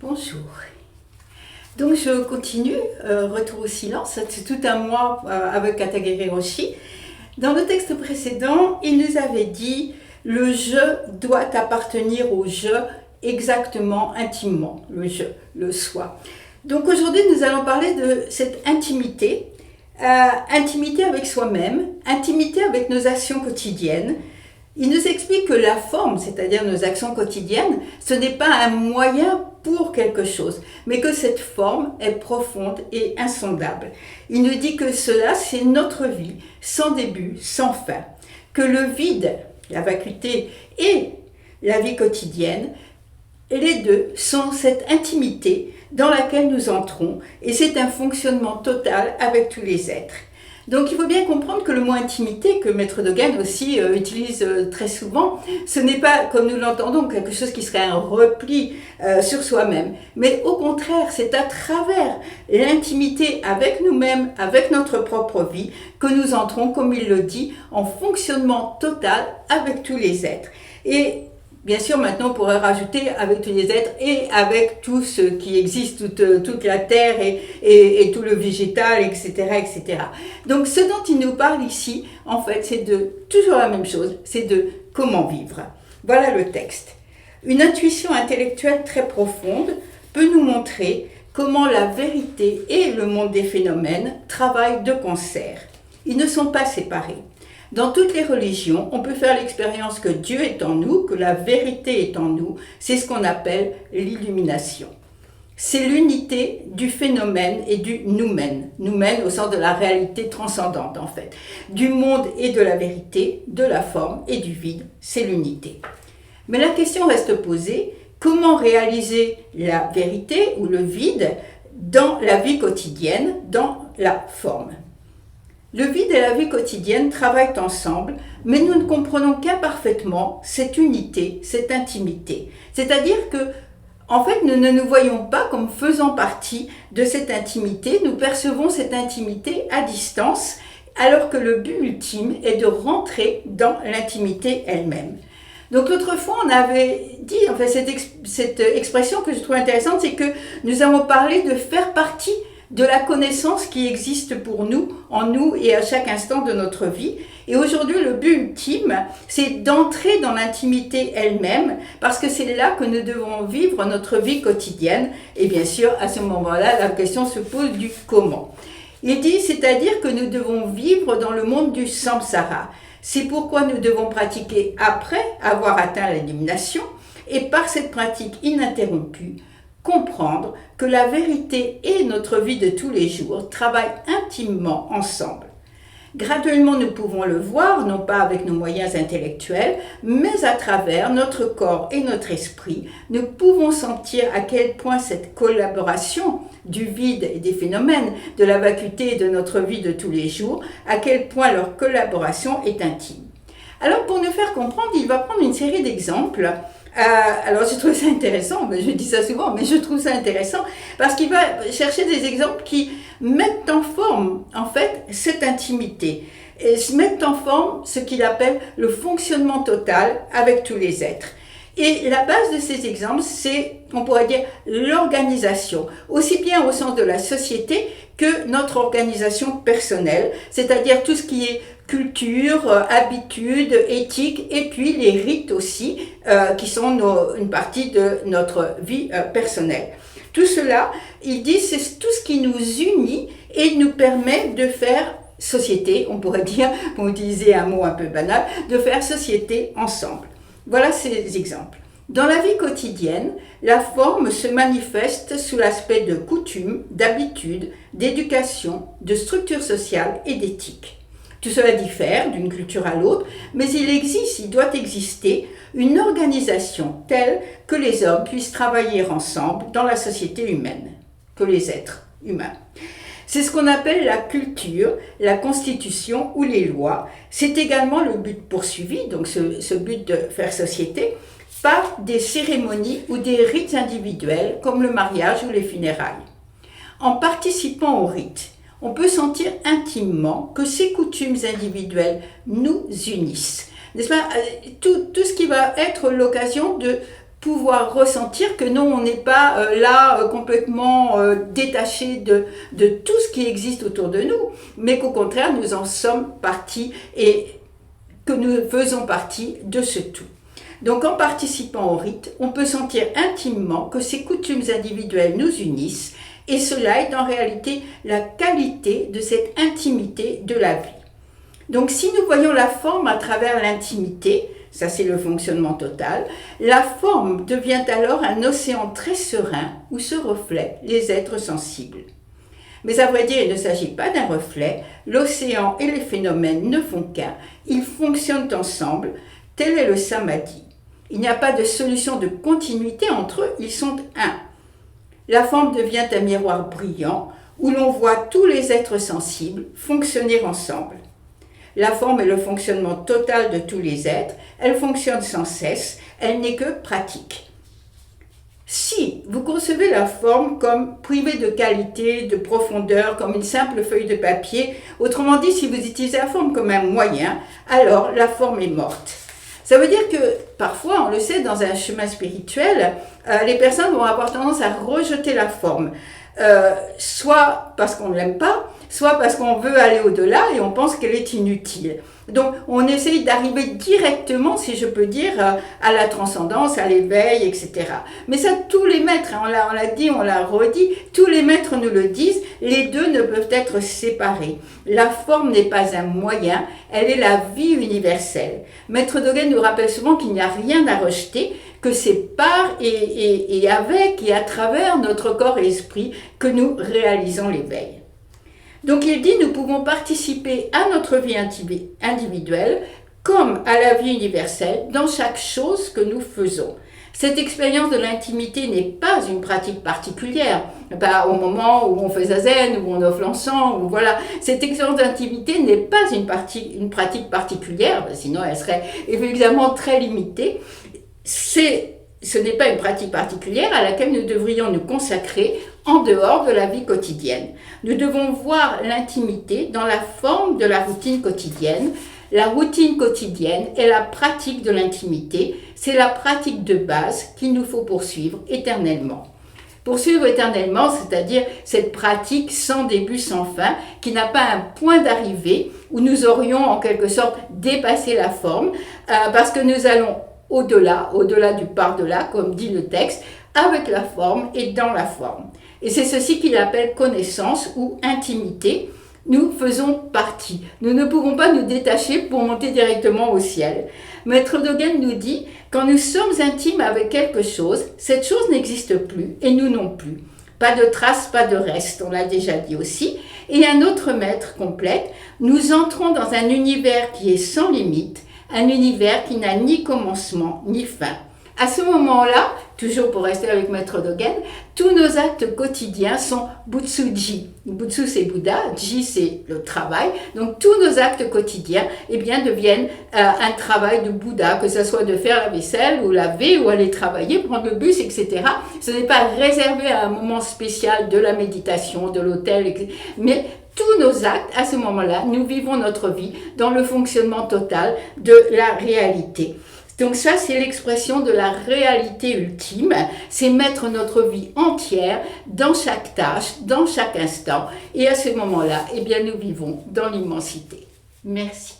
Bonjour. Donc je continue, retour au silence, c'est tout un mois avec Katagiri Hiroshi. Dans le texte précédent, il nous avait dit « le je doit appartenir au je exactement, intimement », le je, le soi. Donc aujourd'hui, nous allons parler de cette intimité, intimité avec soi-même, intimité avec nos actions quotidiennes. Il nous explique que la forme, c'est-à-dire nos actions quotidiennes, ce n'est pas un moyen pour quelque chose, mais que cette forme est profonde et insondable. Il nous dit que cela, c'est notre vie, sans début, sans fin. Que le vide, la vacuité et la vie quotidienne, et les deux sont cette intimité dans laquelle nous entrons, et c'est un fonctionnement total avec tous les êtres. Donc il faut bien comprendre que le mot intimité, que Maître Dogen aussi utilise très souvent, ce n'est pas, comme nous l'entendons, quelque chose qui serait un repli sur soi-même, mais au contraire, c'est à travers l'intimité avec nous-mêmes, avec notre propre vie, que nous entrons, comme il le dit, en fonctionnement total avec tous les êtres. Et bien sûr, maintenant, on pourrait rajouter avec tous les êtres et avec tout ce qui existe, toute la terre et tout le végétal, etc., etc. Donc, ce dont il nous parle ici, en fait, c'est toujours la même chose, c'est de comment vivre. Voilà le texte. Une intuition intellectuelle très profonde peut nous montrer comment la vérité et le monde des phénomènes travaillent de concert. Ils ne sont pas séparés. Dans toutes les religions, on peut faire l'expérience que Dieu est en nous, que la vérité est en nous. C'est ce qu'on appelle l'illumination. C'est l'unité du phénomène et du noumen. Noumen au sens de la réalité transcendante, en fait. Du monde et de la vérité, de la forme et du vide, c'est l'unité. Mais la question reste posée, comment réaliser la vérité ou le vide dans la vie quotidienne, dans la forme ? Le vide et la vie quotidienne travaillent ensemble, mais nous ne comprenons qu'imparfaitement cette unité, cette intimité. C'est-à-dire que, en fait, nous ne nous voyons pas comme faisant partie de cette intimité, nous percevons cette intimité à distance, alors que le but ultime est de rentrer dans l'intimité elle-même. Donc l'autre fois, on avait dit, enfin cette expression que je trouve intéressante, c'est que nous avons parlé de faire partie de la connaissance qui existe pour nous, en nous et à chaque instant de notre vie. Et aujourd'hui, le but ultime, c'est d'entrer dans l'intimité elle-même, parce que c'est là que nous devons vivre notre vie quotidienne. Et bien sûr, à ce moment-là, la question se pose du comment. Il dit, c'est-à-dire que nous devons vivre dans le monde du samsara. C'est pourquoi nous devons pratiquer après avoir atteint l'illumination, et par cette pratique ininterrompue, comprendre que la vérité et notre vie de tous les jours travaillent intimement ensemble. Graduellement, nous pouvons le voir, non pas avec nos moyens intellectuels, mais à travers notre corps et notre esprit. Nous pouvons sentir à quel point cette collaboration du vide et des phénomènes, de la vacuité et de notre vie de tous les jours, à quel point leur collaboration est intime. Alors, pour nous faire comprendre, il va prendre une série d'exemples. Alors je trouve ça intéressant, je dis ça souvent, mais je trouve ça intéressant parce qu'il va chercher des exemples qui mettent en forme en fait cette intimité et mettent en forme ce qu'il appelle le fonctionnement total avec tous les êtres. Et la base de ces exemples, c'est, on pourrait dire, l'organisation, aussi bien au sens de la société que notre organisation personnelle, c'est-à-dire tout ce qui est culture, habitude, éthique, et puis les rites aussi, qui sont une partie de notre vie personnelle. Tout cela, il dit, c'est tout ce qui nous unit et nous permet de faire société, on pourrait dire, pour utiliser un mot un peu banal, de faire société ensemble. Voilà ces exemples. Dans la vie quotidienne, la forme se manifeste sous l'aspect de coutumes, d'habitudes, d'éducation, de structure sociale et d'éthique. Tout cela diffère d'une culture à l'autre, mais il doit exister une organisation telle que les hommes puissent travailler ensemble dans la société humaine, que les êtres humains. C'est ce qu'on appelle la culture, la constitution ou les lois. C'est également le but poursuivi, donc ce but de faire société, par des cérémonies ou des rites individuels comme le mariage ou les funérailles. En participant aux rites, on peut sentir intimement que ces coutumes individuelles nous unissent. N'est-ce pas ? Tout ce qui va être l'occasion de pouvoir ressentir que non, on n'est pas complètement détaché de tout ce qui existe autour de nous, mais qu'au contraire, nous en sommes partie et que nous faisons partie de ce tout. Donc en participant au rite, on peut sentir intimement que ces coutumes individuelles nous unissent et cela est en réalité la qualité de cette intimité de la vie. Donc si nous voyons la forme à travers l'intimité, ça c'est le fonctionnement total, la forme devient alors un océan très serein où se reflètent les êtres sensibles. Mais à vrai dire, il ne s'agit pas d'un reflet, l'océan et les phénomènes ne font qu'un, ils fonctionnent ensemble, tel est le samadhi. Il n'y a pas de solution de continuité entre eux, ils sont un. La forme devient un miroir brillant où l'on voit tous les êtres sensibles fonctionner ensemble. La forme est le fonctionnement total de tous les êtres, elle fonctionne sans cesse, elle n'est que pratique. Si vous concevez la forme comme privée de qualité, de profondeur, comme une simple feuille de papier, autrement dit, si vous utilisez la forme comme un moyen, alors la forme est morte. Ça veut dire que parfois, on le sait, dans un chemin spirituel, les personnes vont avoir tendance à rejeter la forme, soit parce qu'on ne l'aime pas, soit parce qu'on veut aller au-delà et on pense qu'elle est inutile. Donc, on essaye d'arriver directement, si je peux dire, à la transcendance, à l'éveil, etc. Mais ça, tous les maîtres, on l'a dit, on l'a redit, tous les maîtres nous le disent, les deux ne peuvent être séparés. La forme n'est pas un moyen, elle est la vie universelle. Maître Dogen nous rappelle souvent qu'il n'y a rien à rejeter, que c'est par et avec et à travers notre corps et esprit que nous réalisons l'éveil. Donc il dit, nous pouvons participer à notre vie individuelle comme à la vie universelle dans chaque chose que nous faisons. Cette expérience de l'intimité n'est pas une pratique particulière. Au moment où on fait zazen, où on offre l'encens, ou voilà. Cette expérience d'intimité n'est pas une pratique particulière, sinon elle serait évidemment très limitée. Ce n'est pas une pratique particulière à laquelle nous devrions nous consacrer en dehors de la vie quotidienne. Nous devons voir l'intimité dans la forme de la routine quotidienne. La routine quotidienne est la pratique de l'intimité, c'est la pratique de base qu'il nous faut poursuivre éternellement. Poursuivre éternellement, c'est-à-dire cette pratique sans début, sans fin, qui n'a pas un point d'arrivée où nous aurions en quelque sorte dépassé la forme, parce que nous allons au-delà du par-delà, comme dit le texte, avec la forme et dans la forme. Et c'est ceci qu'il appelle connaissance ou intimité. Nous faisons partie. Nous ne pouvons pas nous détacher pour monter directement au ciel. Maître Dogen nous dit, quand nous sommes intimes avec quelque chose, cette chose n'existe plus et nous non plus. Pas de traces, pas de reste, on l'a déjà dit aussi. Et un autre maître complète, nous entrons dans un univers qui est sans limite, un univers qui n'a ni commencement ni fin. À ce moment-là, toujours pour rester avec Maître Dogen, tous nos actes quotidiens sont Butsuji. Butsu c'est Bouddha, Ji c'est le travail. Donc tous nos actes quotidiens deviennent un travail de Bouddha, que ce soit de faire la vaisselle ou laver ou aller travailler, prendre le bus, etc. Ce n'est pas réservé à un moment spécial de la méditation, de l'hôtel, etc. Mais tous nos actes, à ce moment-là, nous vivons notre vie dans le fonctionnement total de la réalité. Donc ça, c'est l'expression de la réalité ultime, c'est mettre notre vie entière dans chaque tâche, dans chaque instant. Et à ce moment-là, nous vivons dans l'immensité. Merci.